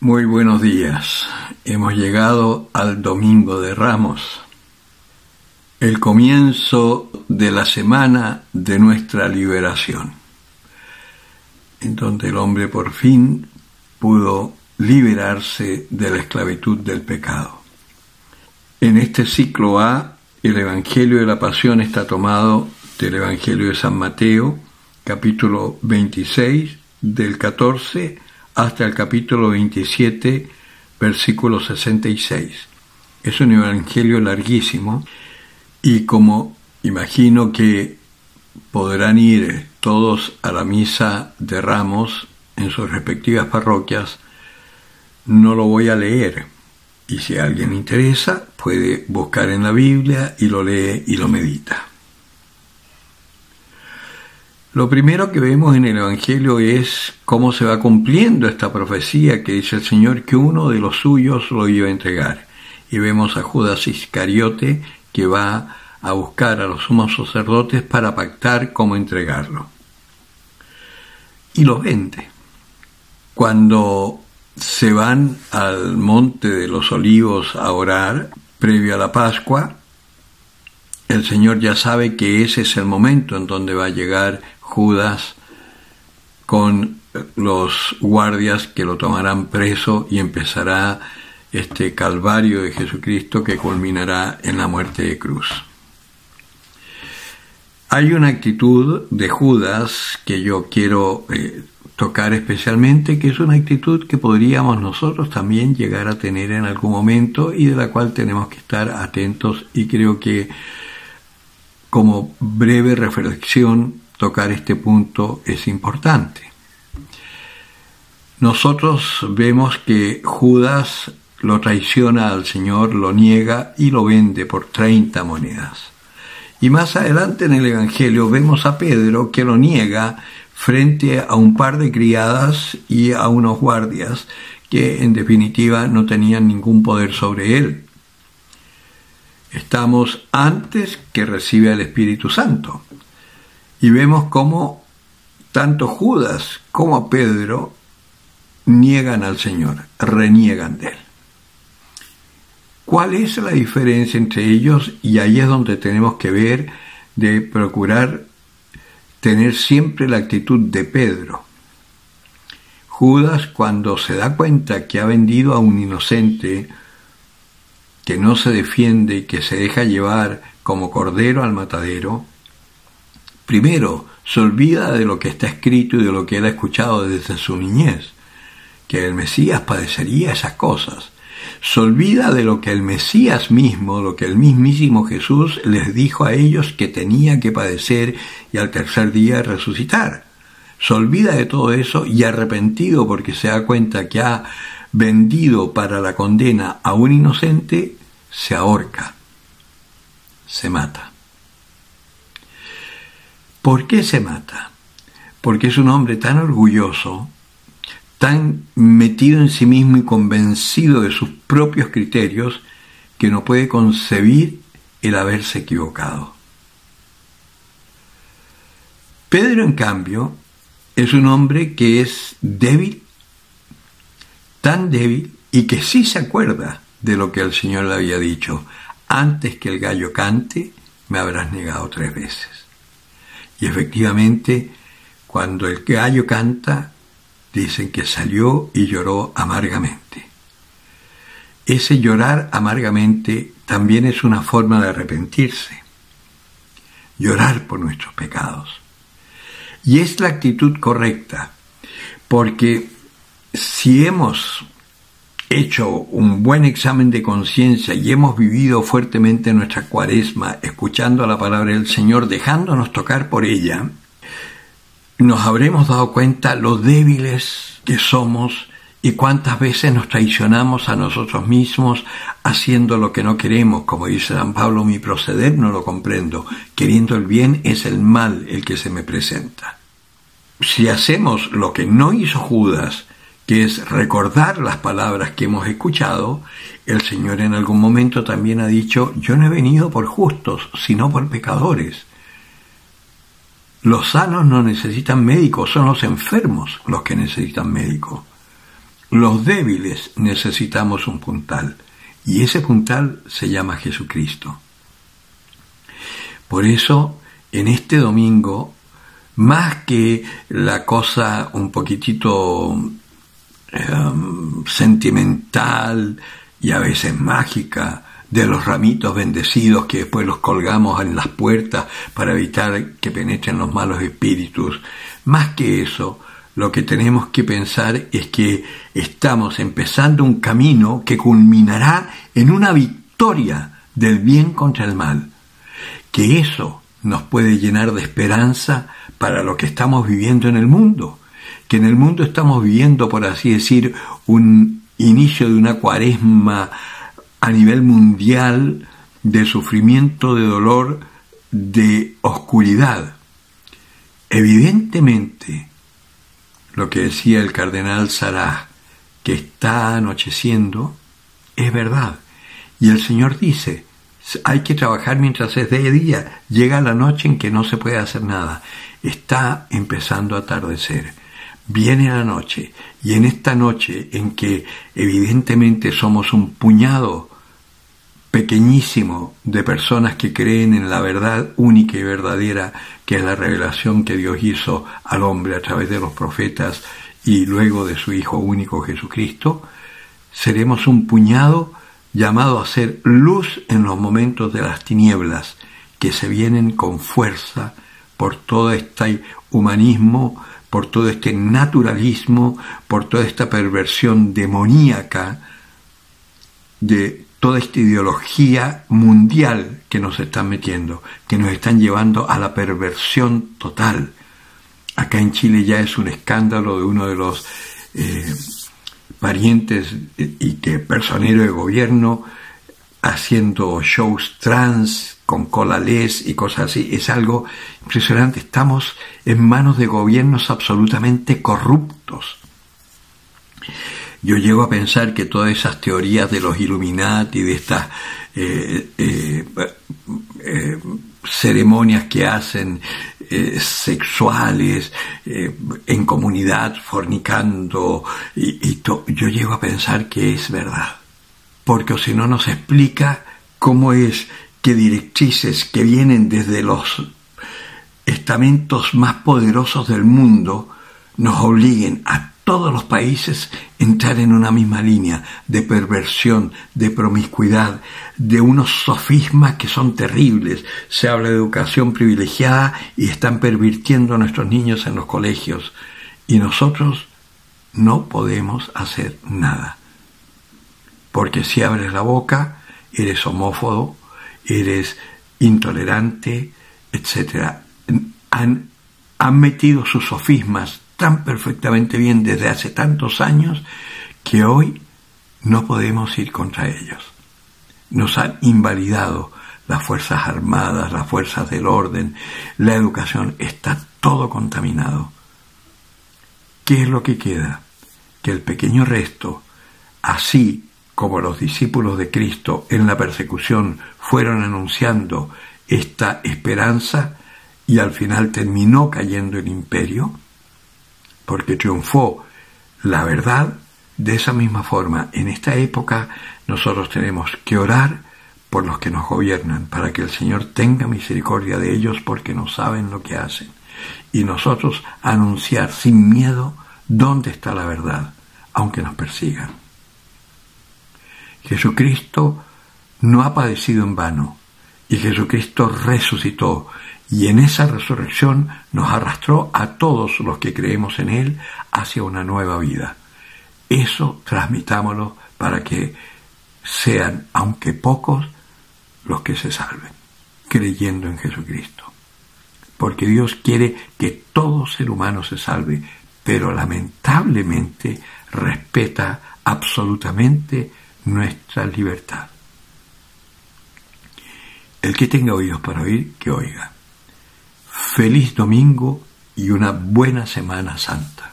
Muy buenos días. Hemos llegado al Domingo de Ramos, el comienzo de la semana de nuestra liberación, en donde el hombre por fin pudo liberarse de la esclavitud del pecado. En este ciclo A, el Evangelio de la Pasión está tomado del Evangelio de San Mateo, capítulo 26, del 14 hasta el capítulo 27, versículo 66. Es un evangelio larguísimo y como imagino que podrán ir todos a la misa de Ramos en sus respectivas parroquias, no lo voy a leer. Y si a alguien le interesa, puede buscar en la Biblia y lo lee y lo medita. Lo primero que vemos en el Evangelio es cómo se va cumpliendo esta profecía que dice el Señor que uno de los suyos lo iba a entregar. Y vemos a Judas Iscariote que va a buscar a los sumos sacerdotes para pactar cómo entregarlo. Y lo vende. Cuando se van al monte de los Olivos a orar, previo a la Pascua, el Señor ya sabe que ese es el momento en donde va a llegar Judas con los guardias que lo tomarán preso y empezará este calvario de Jesucristo que culminará en la muerte de cruz. Hay una actitud de Judas que yo quiero tocar especialmente, que es una actitud que podríamos nosotros también llegar a tener en algún momento y de la cual tenemos que estar atentos, y creo que como breve reflexión tocar este punto es importante. Nosotros vemos que Judas lo traiciona al Señor, lo niega y lo vende por 30 monedas. Y más adelante en el Evangelio vemos a Pedro que lo niega frente a un par de criadas y a unos guardias que en definitiva no tenían ningún poder sobre él. Estamos antes que recibe el Espíritu Santo. Y vemos cómo tanto Judas como Pedro niegan al Señor, reniegan de él. ¿Cuál es la diferencia entre ellos? Y ahí es donde tenemos que ver de procurar tener siempre la actitud de Pedro. Judas, cuando se da cuenta que ha vendido a un inocente, que no se defiende y que se deja llevar como cordero al matadero, primero se olvida de lo que está escrito y de lo que él ha escuchado desde su niñez, que el Mesías padecería esas cosas. Se olvida de lo que el Mesías mismo, lo que el mismísimo Jesús les dijo a ellos que tenía que padecer y al tercer día resucitar. Se olvida de todo eso y, arrepentido porque se da cuenta que ha vendido para la condena a un inocente, se ahorca, se mata. ¿Por qué se mata? Porque es un hombre tan orgulloso, tan metido en sí mismo y convencido de sus propios criterios, que no puede concebir el haberse equivocado. Pedro, en cambio, es un hombre que es débil, tan débil, y que sí se acuerda de lo que el Señor le había dicho: antes que el gallo cante, me habrás negado 3 veces. Y efectivamente, cuando el gallo canta, dicen que salió y lloró amargamente. Ese llorar amargamente también es una forma de arrepentirse, llorar por nuestros pecados. Y es la actitud correcta, porque si hemos hecho un buen examen de conciencia y hemos vivido fuertemente nuestra cuaresma, escuchando la palabra del Señor, dejándonos tocar por ella, nos habremos dado cuenta lo débiles que somos y cuántas veces nos traicionamos a nosotros mismos haciendo lo que no queremos. Como dice San Pablo, mi proceder no lo comprendo. Queriendo el bien es el mal el que se me presenta. Si hacemos lo que no hizo Judas, que es recordar las palabras que hemos escuchado, el Señor en algún momento también ha dicho: yo no he venido por justos, sino por pecadores. Los sanos no necesitan médicos, son los enfermos los que necesitan médicos. Los débiles necesitamos un puntal, y ese puntal se llama Jesucristo. Por eso, en este domingo, más que la cosa un poquitito sentimental y a veces mágica de los ramitos bendecidos que después los colgamos en las puertas para evitar que penetren los malos espíritus, más que eso, lo que tenemos que pensar es que estamos empezando un camino que culminará en una victoria del bien contra el mal, que eso nos puede llenar de esperanza para lo que estamos viviendo en el mundo, que en el mundo estamos viviendo, por así decir, un inicio de una cuaresma a nivel mundial de sufrimiento, de dolor, de oscuridad. Evidentemente, lo que decía el cardenal Sarah, que está anocheciendo, es verdad. Y el Señor dice, hay que trabajar mientras es de día, llega la noche en que no se puede hacer nada. Está empezando a atardecer. Viene la noche, y en esta noche en que evidentemente somos un puñado pequeñísimo de personas que creen en la verdad única y verdadera, que es la revelación que Dios hizo al hombre a través de los profetas y luego de su Hijo único Jesucristo, seremos un puñado llamado a ser luz en los momentos de las tinieblas que se vienen con fuerza por todo este humanismo, por todo este naturalismo, por toda esta perversión demoníaca de toda esta ideología mundial que nos están metiendo, que nos están llevando a la perversión total. Acá en Chile ya es un escándalo de uno de los parientes y que personero de gobierno haciendo shows trans con cola les y cosas así. Es algo impresionante. Estamos en manos de gobiernos absolutamente corruptos. Yo llego a pensar que todas esas teorías de los Illuminati, de estas ceremonias que hacen sexuales en comunidad, fornicando, yo llego a pensar que es verdad. Porque si no nos explica cómo es que directrices que vienen desde los estamentos más poderosos del mundo nos obliguen a todos los países entrar en una misma línea de perversión, de promiscuidad, de unos sofismas que son terribles. Se habla de educación privilegiada y están pervirtiendo a nuestros niños en los colegios. Y nosotros no podemos hacer nada. Porque si abres la boca, eres homófobo, eres intolerante, etc. Han metido sus sofismas tan perfectamente bien desde hace tantos años que hoy no podemos ir contra ellos. Nos han invalidado las Fuerzas Armadas, las fuerzas del orden, la educación, está todo contaminado. ¿Qué es lo que queda? Que el pequeño resto, así como los discípulos de Cristo en la persecución fueron anunciando esta esperanza y al final terminó cayendo el imperio, porque triunfó la verdad, de esa misma forma, en esta época nosotros tenemos que orar por los que nos gobiernan, para que el Señor tenga misericordia de ellos porque no saben lo que hacen. Y nosotros anunciar sin miedo dónde está la verdad, aunque nos persigan. Jesucristo no ha padecido en vano, y Jesucristo resucitó, y en esa resurrección nos arrastró a todos los que creemos en Él hacia una nueva vida. Eso transmitámoslo para que sean, aunque pocos, los que se salven, creyendo en Jesucristo. Porque Dios quiere que todo ser humano se salve, pero lamentablemente respeta absolutamente nuestra libertad. El que tenga oídos para oír, que oiga. Feliz domingo y una buena Semana Santa.